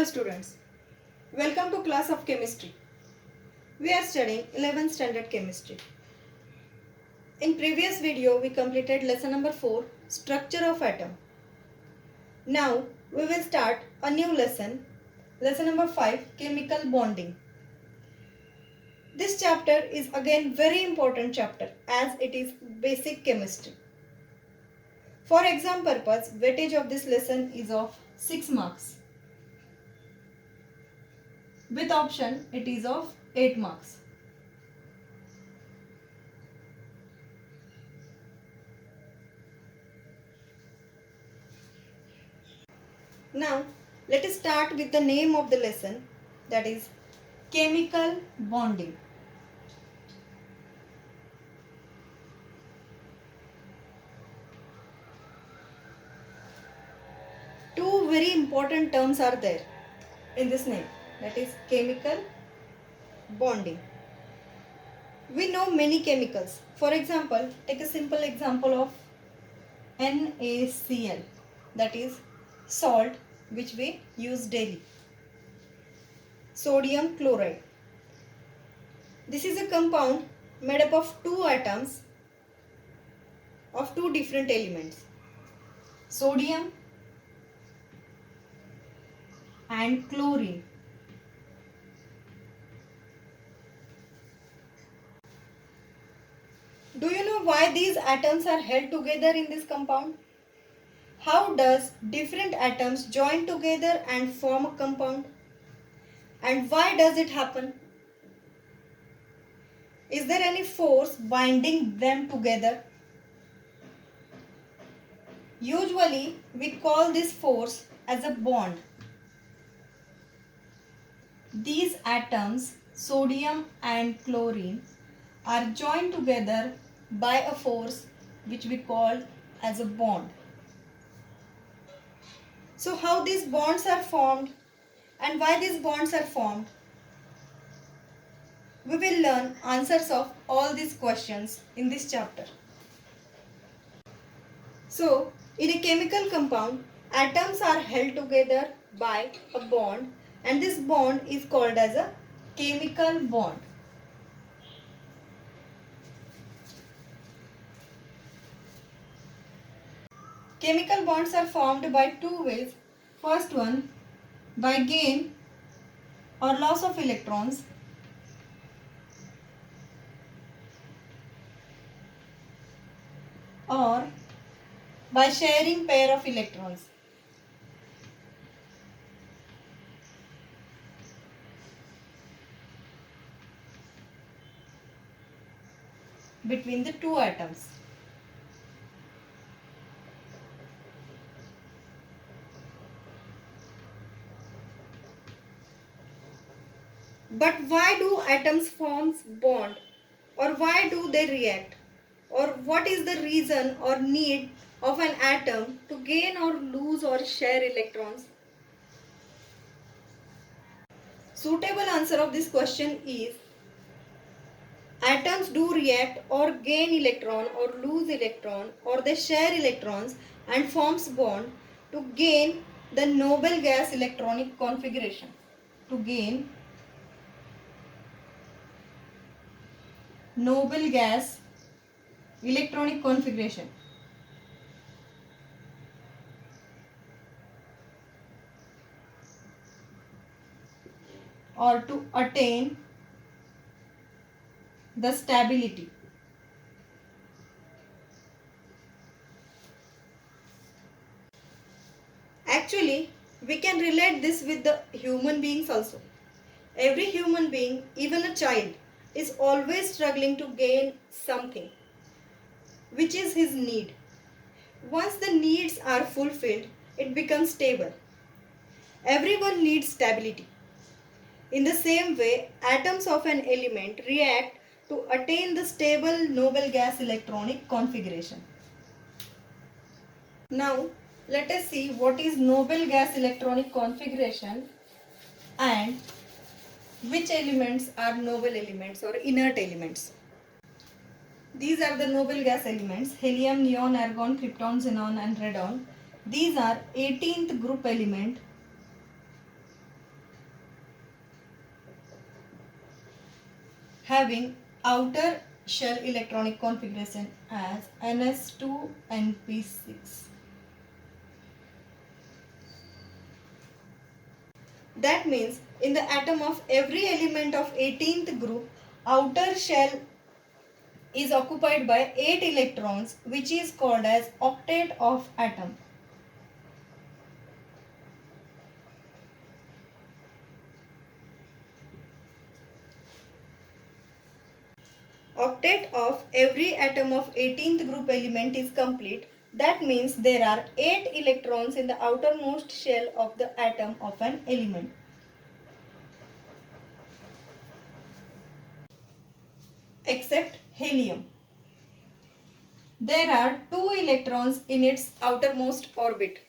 students, welcome to class of chemistry. We are studying 11th standard chemistry. In previous video we completed lesson number 4, structure of atom. Now we will start a new lesson number 5, chemical bonding. This chapter is again very important chapter as it is basic chemistry. For exam purpose, weightage of this lesson is of 6 marks. With option, it is of 8 marks. Now, let us start with the name of the lesson, that is chemical bonding. Two very important terms are there in this name, that is chemical bonding. We know many chemicals. For example, take a simple example of NaCl, that is salt, which we use daily. Sodium chloride. This is a compound made up of two atoms of two different elements, sodium and chlorine. Do you know why these atoms are held together in this compound? How does different atoms join together and form a compound? And why does it happen? Is there any force binding them together? Usually we call this force as a bond. These atoms, sodium and chlorine, are joined together by a force which we call as a bond. So how these bonds are formed and why these bonds are formed? We will learn answers of all these questions in this chapter. So, in a chemical compound, atoms are held together by a bond and this bond is called as a chemical bond. Chemical bonds are formed by two ways. First one, by gain or loss of electrons, or by sharing pair of electrons. Between the two atoms. But why do atoms form bond, or why do they react, or what is the reason or need of an atom to gain or lose or share electrons? Suitable answer of this question is atoms do react or gain electron or lose electron or they share electrons and forms bond to gain the noble gas electronic configuration. To gain noble gas electronic configuration. Or to attain the stability. Actually, we can relate this with the human beings also. Every human being, even a child, is always struggling to gain something, which is his need. Once the needs are fulfilled, it becomes stable. Everyone needs stability. In the same way, atoms of an element react to attain the stable noble gas electronic configuration. Now, let us see what is noble gas electronic configuration and which elements are noble elements or inert elements. These are the noble gas elements: helium, neon, argon, krypton, xenon and radon. These are 18th group element having outer shell electronic configuration as ns2np6. That means in the atom of every element of 18th group, outer shell is occupied by 8 electrons, which is called as octet of atom. Octet of every atom of 18th group element is complete. That means there are 8 electrons in the outermost shell of the atom of an element. Except helium. There are 2 electrons in its outermost orbit,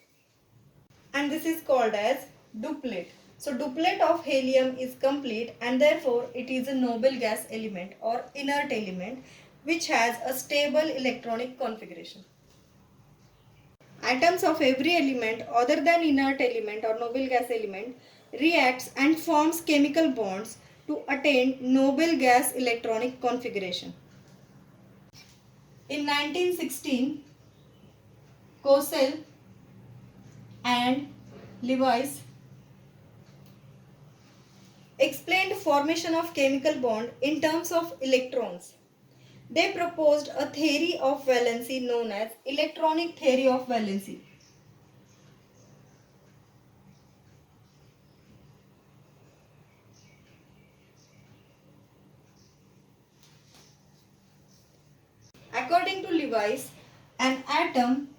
and this is called as duplet. So duplet of helium is complete, and therefore it is a noble gas element or inert element which has a stable electronic configuration. Atoms of every element other than inert element or noble gas element reacts and forms chemical bonds to attain noble gas electronic configuration. In 1916, Cosell and Lewis explained formation of chemical bond in terms of electrons. They proposed a theory of valency known as electronic theory of valency. According to Lewis, an atom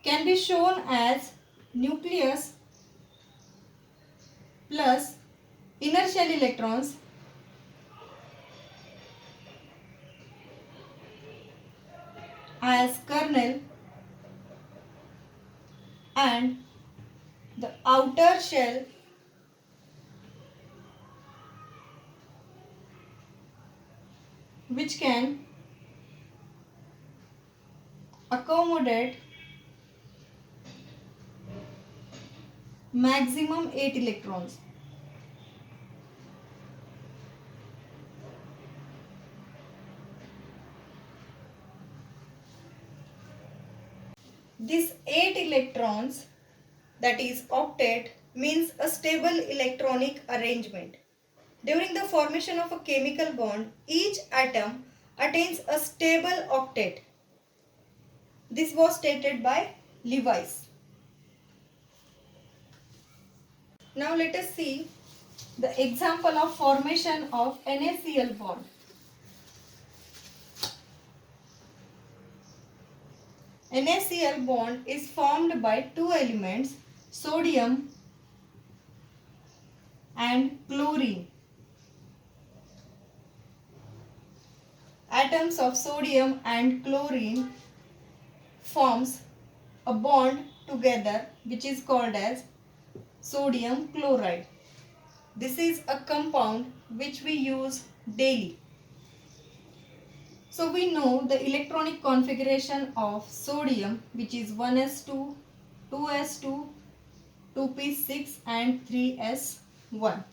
can be shown as nucleus plus inner shell electrons as kernel and the outer shell which can accommodate maximum 8 electrons. These 8 electrons, that is octet, means a stable electronic arrangement. During the formation of a chemical bond, each atom attains a stable octet. This was stated by Lewis. Now let us see the example of formation of NaCl bond. NaCl bond is formed by two elements, sodium and chlorine. Atoms of sodium and chlorine forms a bond together which is called as sodium chloride. This is a compound which we use daily. So we know the electronic configuration of sodium, which is 1s2, 2s2, 2p6 and 3s1.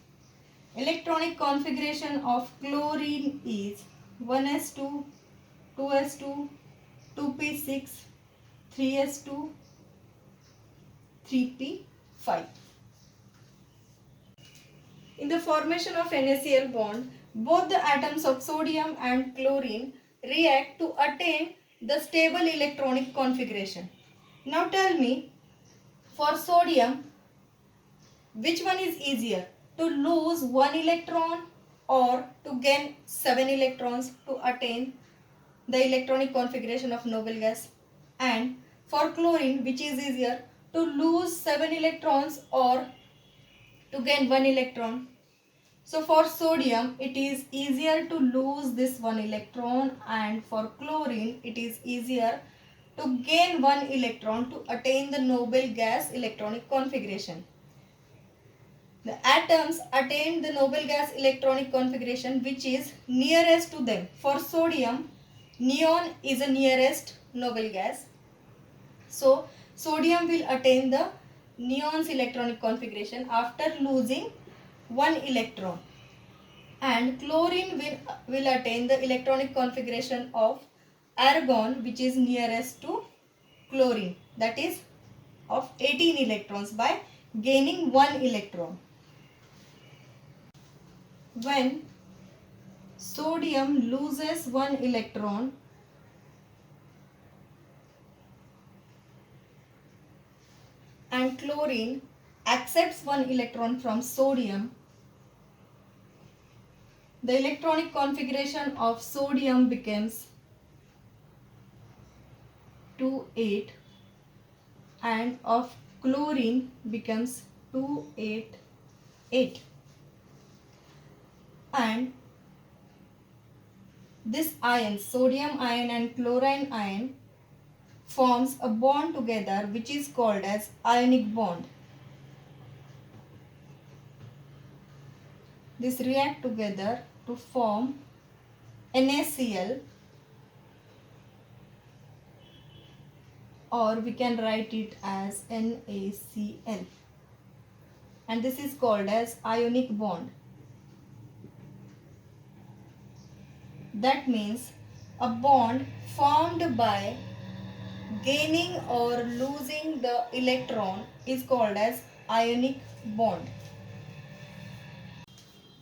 Electronic configuration of chlorine is 1s2, 2s2, 2p6, 3s2, 3p5. In the formation of NaCl bond, both the atoms of sodium and chlorine react to attain the stable electronic configuration. Now tell me, for sodium, which one is easier? To lose 1 electron or to gain 7 electrons to attain the electronic configuration of noble gas? And for chlorine, which is easier? To lose 7 electrons or to gain 1 electron? So for sodium, it is easier to lose this 1 electron, and for chlorine, it is easier to gain 1 electron to attain the noble gas electronic configuration. The atoms attain the noble gas electronic configuration which is nearest to them. For sodium, neon is the nearest noble gas. So sodium will attain the neon's electronic configuration after losing 1 electron. and chlorine will attain the electronic configuration of argon, which is nearest to chlorine, that is of 18 electrons, by gaining 1 electron. When sodium loses 1 electron, and chlorine accepts 1 electron from sodium, the electronic configuration of sodium becomes 2,8 and of chlorine becomes 2,8,8. And this ion, sodium ion and chlorine ion, forms a bond together which is called as ionic bond. This react together to form NaCl, or we can write it as NaCl, and this is called as ionic bond. That means a bond formed by gaining or losing the electron is called as ionic bond.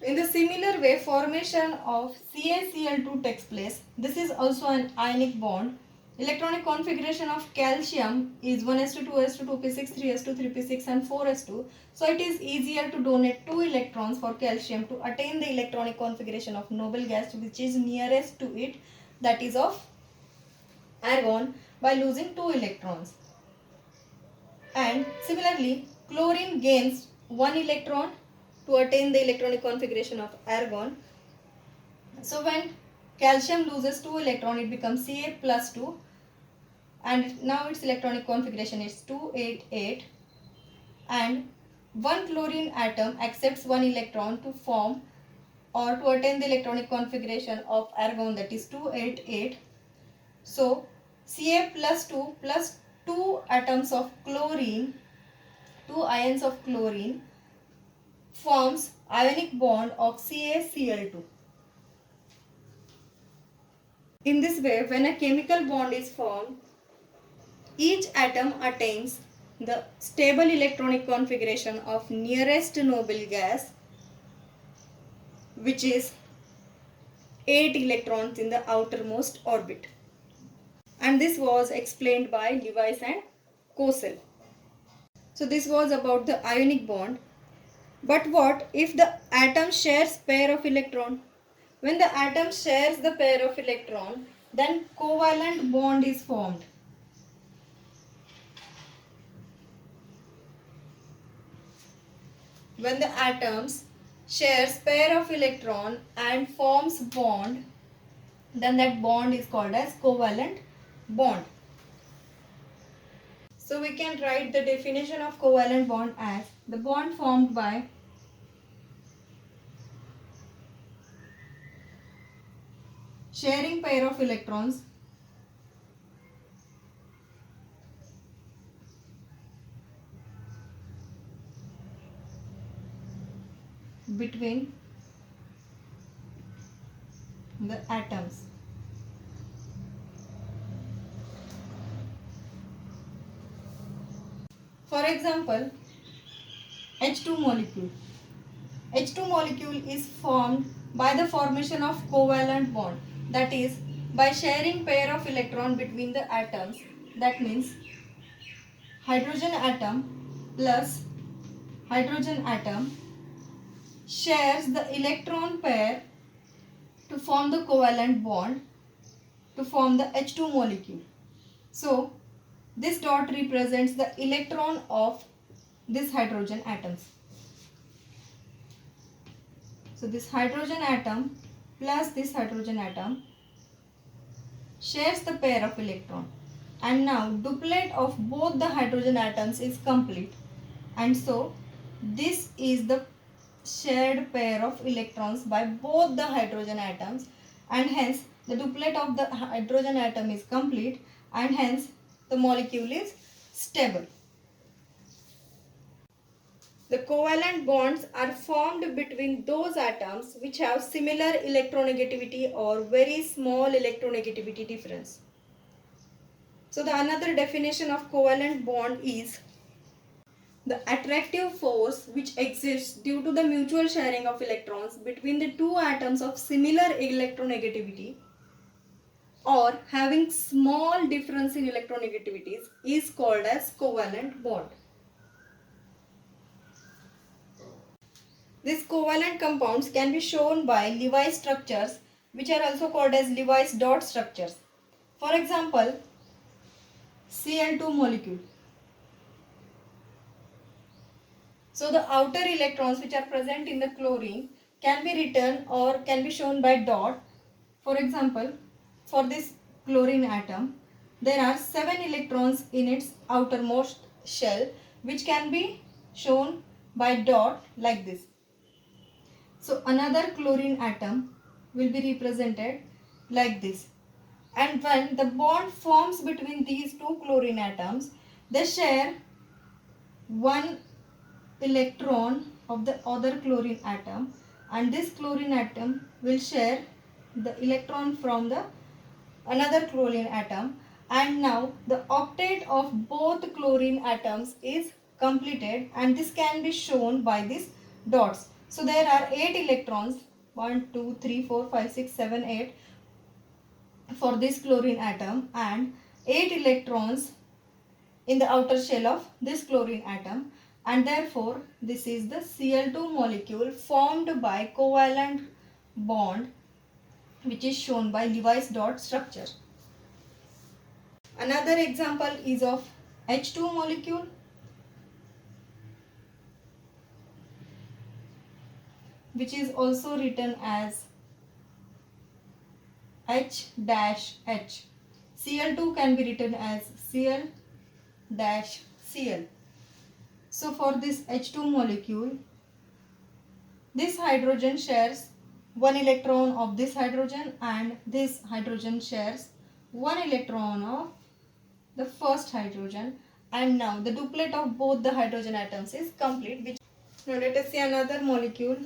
In the similar way, formation of CaCl2 takes place. This is also an ionic bond. Electronic configuration of calcium is 1s2, 2s2, 2p6, 3s2, 3p6 and 4s2. So it is easier to donate 2 electrons for calcium to attain the electronic configuration of noble gas which is nearest to it, that is of argon, by losing 2 electrons. And similarly, chlorine gains 1 electron to attain the electronic configuration of argon. So when calcium loses 2 electrons, it becomes Ca plus 2, and now its electronic configuration is 2,8,8, and one chlorine atom accepts 1 electron to form or to attain the electronic configuration of argon, that is 2,8,8. So Ca plus 2 plus 2 atoms of chlorine, 2 ions of chlorine, forms ionic bond of CaCl2. In this way, when a chemical bond is formed, each atom attains the stable electronic configuration of nearest noble gas, which is 8 electrons in the outermost orbit. And this was explained by Lewis and Cosell. So this was about the ionic bond. But what if the atom shares pair of electron? When the atom shares the pair of electron, then covalent bond is formed. When the atoms shares pair of electron and forms bond, then that bond is called as covalent bond. So we can write the definition of covalent bond as the bond formed by sharing pair of electrons between the atoms. For example, H2 molecule. H2 molecule is formed by the formation of covalent bond, that is by sharing pair of electron between the atoms. That means hydrogen atom plus hydrogen atom shares the electron pair to form the covalent bond to form the H2 molecule. So this dot represents the electron of this hydrogen atoms. So this hydrogen atom plus this hydrogen atom shares the pair of electron, and now duplet of both the hydrogen atoms is complete, and so this is the shared pair of electrons by both the hydrogen atoms, and hence the duplet of the hydrogen atom is complete, and hence the molecule is stable. The covalent bonds are formed between those atoms which have similar electronegativity or very small electronegativity difference. So the another definition of covalent bond is the attractive force which exists due to the mutual sharing of electrons between the two atoms of similar electronegativities or having small difference in electronegativities is called as covalent bond. These covalent compounds can be shown by Lewis structures which are also called as Lewis dot structures. For example, Cl2 molecule. So the outer electrons which are present in the chlorine can be written or can be shown by dot. For example, for this chlorine atom, there are 7 electrons in its outermost shell which can be shown by dot like this. So another chlorine atom will be represented like this. And when the bond forms between these two chlorine atoms, they share one electron of the other chlorine atom, and this chlorine atom will share the electron from the another chlorine atom, and now the octet of both chlorine atoms is completed, and this can be shown by these dots. So there are 8 electrons 1 2 3 4 5 6 7 8 for this chlorine atom and 8 electrons in the outer shell of this chlorine atom, and therefore this is the Cl2 molecule formed by covalent bond which is shown by Lewis dot structure. Another example is of H2 molecule which is also written as H dash H. Cl2 can be written as Cl dash Cl. So for this H2 molecule, this hydrogen shares one electron of this hydrogen and this hydrogen shares one electron of the first hydrogen, and now the duplet of both the hydrogen atoms is complete. Which now let us see another molecule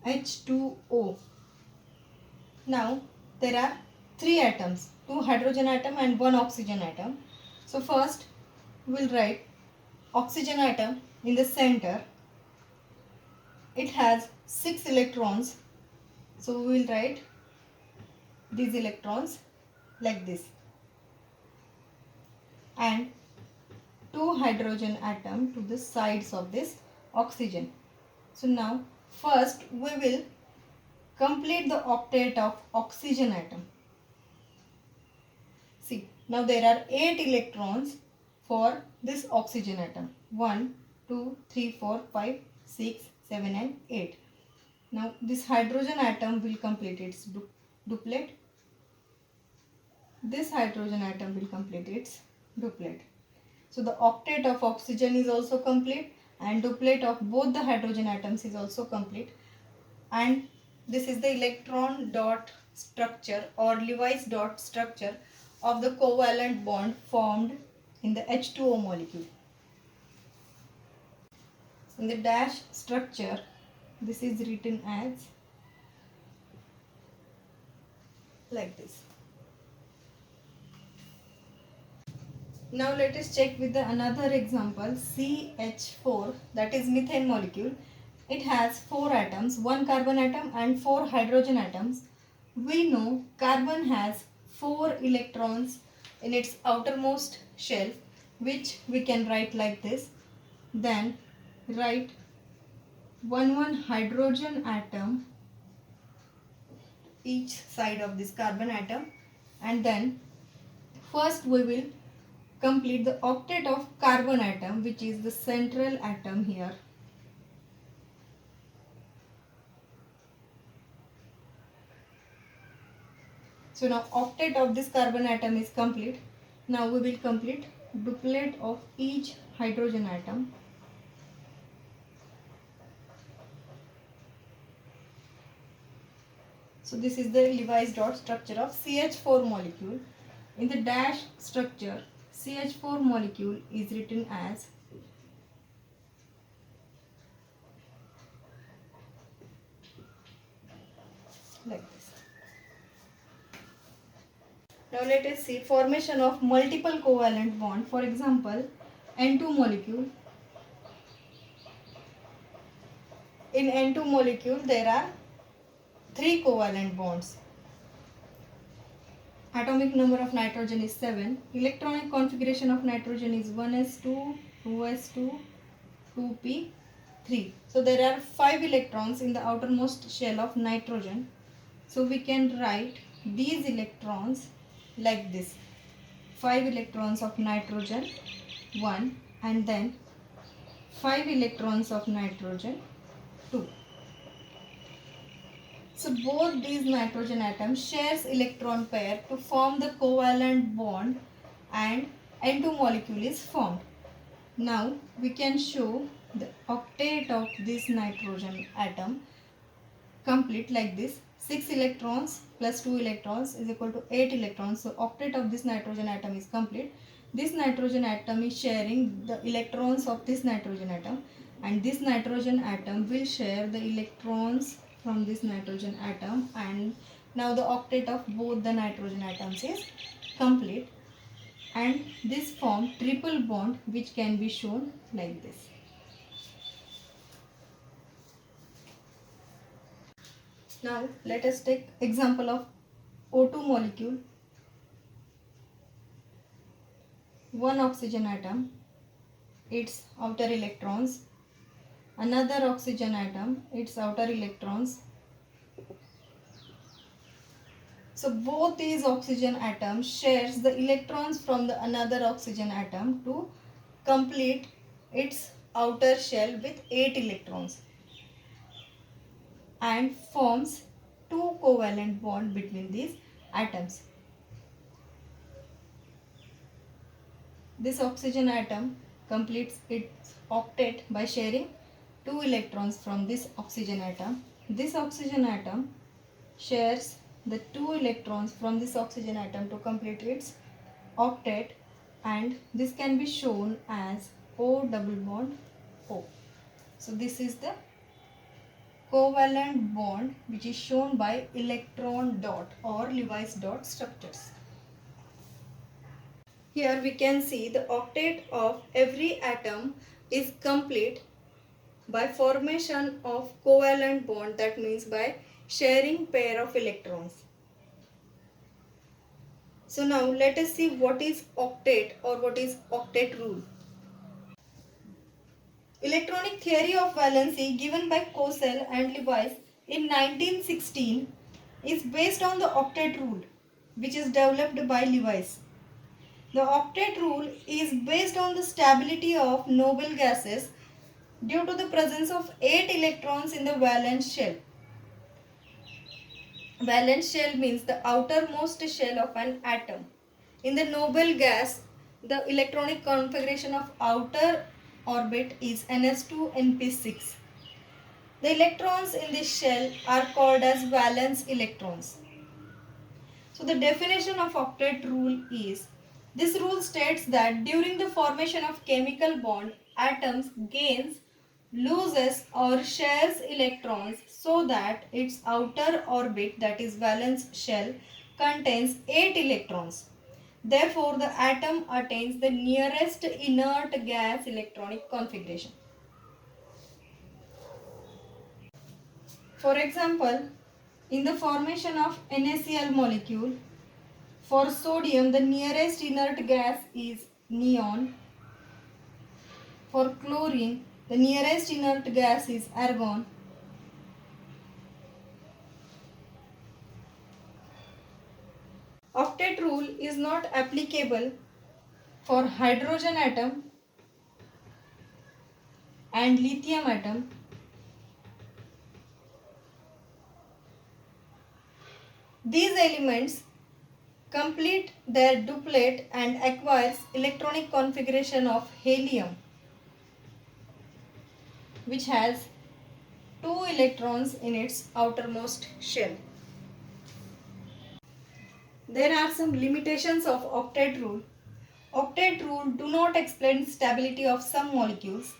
H2O. Now there are 3 atoms, 2 hydrogen atom and 1 oxygen atom. So first we will write oxygen atom in the center. It has 6 electrons. So we will write these electrons like this. And 2 hydrogen atom to the sides of this oxygen. So now first we will complete the octet of oxygen atom. See, now there are 8 electrons for this oxygen atom. 1, 2, 3, 4, 5, 6, 7 and 8. Now this hydrogen atom will complete its duplet. This hydrogen atom will complete its duplet. So the octet of oxygen is also complete and duplet of both the hydrogen atoms is also complete. And this is the electron dot structure or Lewis dot structure of the covalent bond formed in the H2O molecule. In the dash structure, this is written as like this. Now let us check with the another example CH4, that is methane molecule. It has 4 atoms, 1 carbon atom and 4 hydrogen atoms. We know carbon has 4 electrons in its outermost shell, which we can write like this. Then write 1 hydrogen atom each side of this carbon atom, and then first we will complete the octet of carbon atom, which is the central atom here. So now octet of this carbon atom is complete. Now we will complete duplet of each hydrogen atom. So this is the Lewis dot structure of CH4 molecule. In the dash structure, CH4 molecule is written as like this. Now let us see formation of multiple covalent bond. For example, N2 molecule. In N2 molecule there are 3 covalent bonds. Atomic number of nitrogen is 7. Electronic configuration of nitrogen is 1s2, 2s2, 2p3. So there are 5 electrons in the outermost shell of nitrogen. So we can write these electrons like this. 5 electrons of nitrogen 1 and then 5 electrons of nitrogen 2. So both these nitrogen atoms shares electron pair to form the covalent bond and N2 molecule is formed. Now we can show the octet of this nitrogen atom complete like this. 6 electrons plus 2 electrons is equal to 8 electrons. So octet of this nitrogen atom is complete. This nitrogen atom is sharing the electrons of this nitrogen atom, and this nitrogen atom will share the electrons from this nitrogen atom, and now the octet of both the nitrogen atoms is complete, and this form triple bond which can be shown like this. Now let us take example of O2 molecule. One oxygen atom, its outer electrons, another oxygen atom, its outer electrons. So both these oxygen atoms shares the electrons from the another oxygen atom to complete its outer shell with 8 electrons and forms 2 covalent bond between these atoms. This oxygen atom completes its octet by sharing 2 electrons from this oxygen atom. This oxygen atom shares the 2 electrons from this oxygen atom to complete its octet, and this can be shown as O double bond O. So this is the covalent bond which is shown by electron dot or Lewis dot structures. Here we can see the octet of every atom is complete by formation of covalent bond, that means by sharing pair of electrons. So now let us see what is octet or what is octet rule. Electronic theory of valency given by Cosell and Lewis in 1916 is based on the octet rule which is developed by Lewis. The octet rule is based on the stability of noble gases due to the presence of 8 electrons in the valence shell. Valence shell means the outermost shell of an atom. In the noble gas, the electronic configuration of outer orbit is ns2np6. The electrons in this shell are called as valence electrons. So the definition of octet rule is, this rule states that during the formation of chemical bond, atoms gains, loses or shares electrons so that its outer orbit, that is valence shell, contains 8 electrons. Therefore, the atom attains the nearest inert gas electronic configuration. For example, in the formation of NaCl molecule, for sodium the nearest inert gas is neon. For chlorine the nearest inert gas is argon. Octet rule is not applicable for hydrogen atom and lithium atom. These elements complete their duplet and acquires electronic configuration of helium, which has 2 electrons in its outermost shell. There are some limitations of octet rule. Octet rule do not explain stability of some molecules.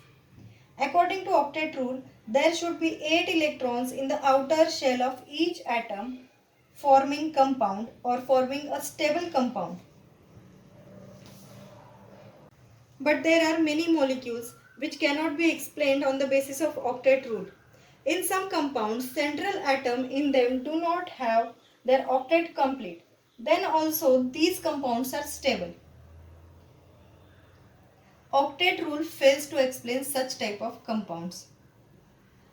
According to octet rule, there should be 8 electrons in the outer shell of each atom forming compound or forming a stable compound. But there are many molecules which cannot be explained on the basis of octet rule. In some compounds, central atom in them do not have their octet complete. Then also these compounds are stable. Octet rule fails to explain such type of compounds.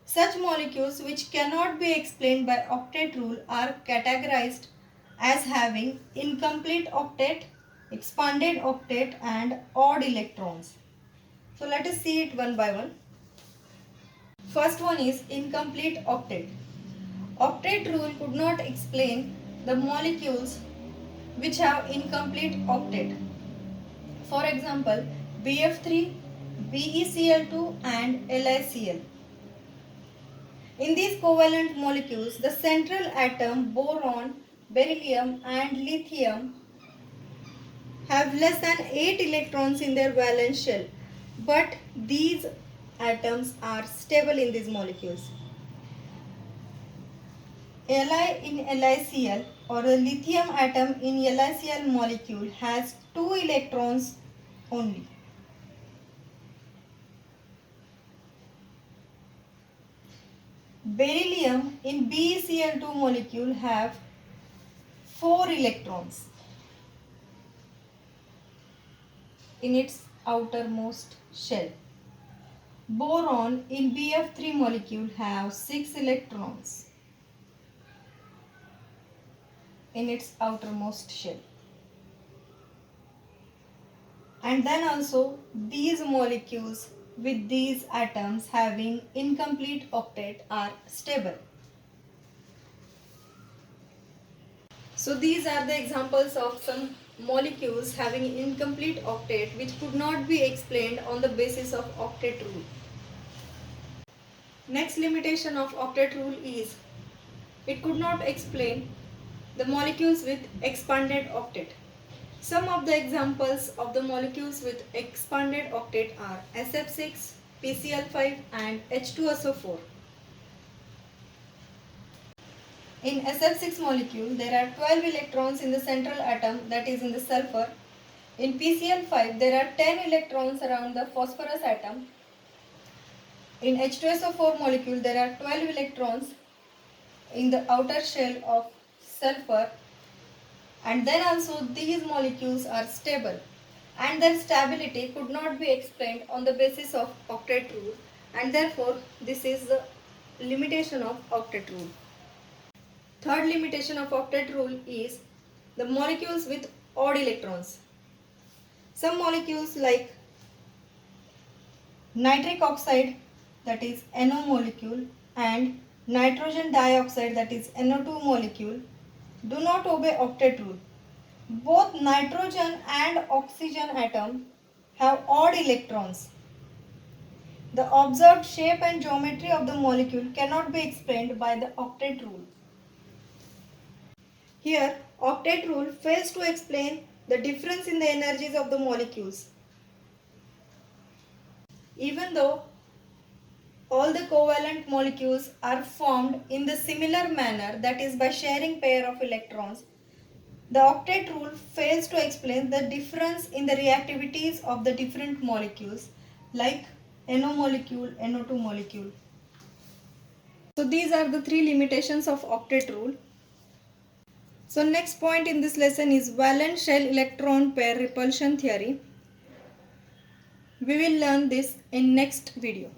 Such molecules which cannot be explained by octet rule are categorized as having incomplete octet, expanded octet and odd electrons. So let us see it one by one. First one is incomplete octet. Octet rule could not explain the molecules which have incomplete octet. For example, BF3, BeCl2 and LiCl. In these covalent molecules, the central atom, boron, beryllium and lithium have less than 8 electrons in their valence shell, but these atoms are stable in these molecules. Li in LiCl or the lithium atom in LiCl molecule has 2 electrons only. Beryllium in BeCl2 molecule have 4 electrons in its outermost shell. Boron in BF3 molecule have 6 electrons in its outermost shell. And then also these molecules with these atoms having incomplete octet are stable. So these are the examples of some molecules having incomplete octet which could not be explained on the basis of octet rule. Next limitation of octet rule is it could not explain the molecules with expanded octet. Some of the examples of the molecules with expanded octet are SF6, PCl5 and H2SO4. In SF6 molecule, there are 12 electrons in the central atom, that is in the sulfur. In PCl5, there are 10 electrons around the phosphorus atom. In H2SO4 molecule, there are 12 electrons in the outer shell of sulfur. And then also these molecules are stable and their stability could not be explained on the basis of octet rule, and therefore this is the limitation of octet rule. Third limitation of octet rule is the molecules with odd electrons. Some molecules like nitric oxide, that is NO molecule, and nitrogen dioxide, that is NO2 molecule, do not obey octet rule. Both nitrogen and oxygen atom have odd electrons. The observed shape and geometry of the molecule cannot be explained by the octet rule. Here, octet rule fails to explain the difference in the energies of the molecules. Even though all the covalent molecules are formed in the similar manner, that is by sharing pair of electrons, the octet rule fails to explain the difference in the reactivities of the different molecules like NO molecule, NO2 molecule. So these are the three limitations of octet rule. So next point in this lesson is valence shell electron pair repulsion theory. We will learn this in next video.